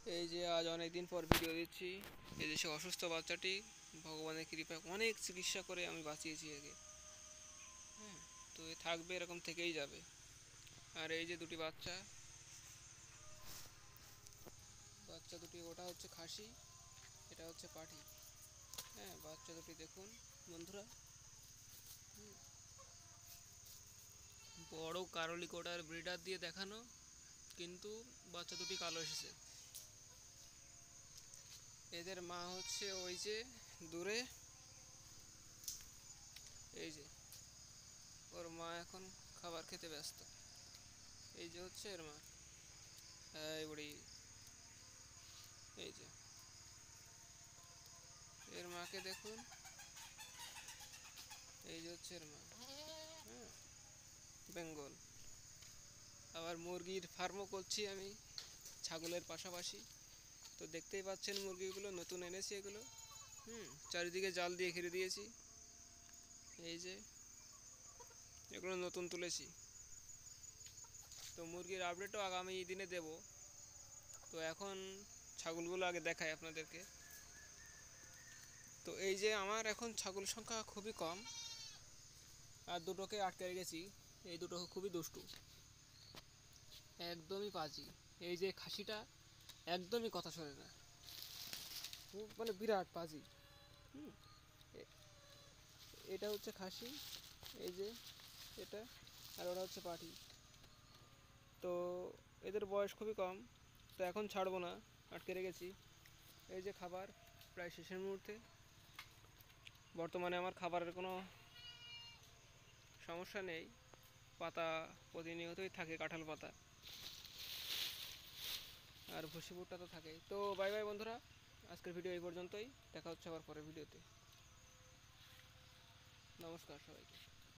এই যে আজ অনেক দিন পর ভিডিও দিচ্ছি। এই যে সে অসুস্থ বাচ্চাটি ভগবানের কৃপায় অনেক চিকিৎসা করে আমি বাঁচিয়েছি একে। হ্যাঁ, তো এ থাকবে, এরকম থেকেই যাবে। আর এই যে দুটি বাচ্চা, বাচ্চা দুটি, ওটা হচ্ছে খাসি, এটা হচ্ছে পাঠি। হ্যাঁ, বাচ্চা দুটি দেখুন বন্ধুরা। বড় কারলি কোটার ব্রিডার দিয়ে দেখানো, কিন্তু বাচ্চা দুটি কালো এসেছে। এদের মা হচ্ছে ওই যে দূরে, এই যে ওর মা এখন খাবার খেতে ব্যস্ত। এই যে হচ্ছে এর মা। এই বুড়ি, এই যে এর মাকে দেখুন। এই যে হচ্ছে এর মা। হ্যাঁ, বেঙ্গল। আবার মুরগির ফার্মও করছি আমি, ছাগলের পাশাপাশি। তো দেখতেই পাচ্ছেন মুরগিগুলো নতুন এনেছি এগুলো। চারিদিকে জাল দিয়ে ঘিরে দিয়েছি। এই যে এগুলো নতুন তুলেছি। তো মুরগির আপডেটও আগামী দিনে দেব। তো এখন ছাগলগুলো আগে দেখাই আপনাদেরকে। তো এই যে আমার এখন ছাগল সংখ্যা খুবই কম, আর দুটোকে আটকে রেখেছি। এই দুটো খুবই দুষ্টু, একদমই পাজি। এই যে খাসিটা একদমই কথা শোনে না, খুব মানে বিরাট পাজি। হুম, এ- এটা হচ্ছে খাসি, এই যে এটা, আর ওটা হচ্ছে পাঠি। তো এদের বয়স খুবই কম, তো এখন ছাড়বো না, আটকে রেখেছি। এই যে খাবার প্রায় শেষের মুহূর্তে। বর্তমানে আমার খাবারের কোনো সমস্যা নেই, পাতা প্রতিনিয়তই থাকে, কাঁঠাল পাতা আর ভুসি ভুট্টা তো থাকেই। তো বাই বাই বন্ধুরা, আজকের ভিডিও এই পর্যন্তই। দেখা হচ্ছে আবার পরের ভিডিওতে। নমস্কার সবাইকে।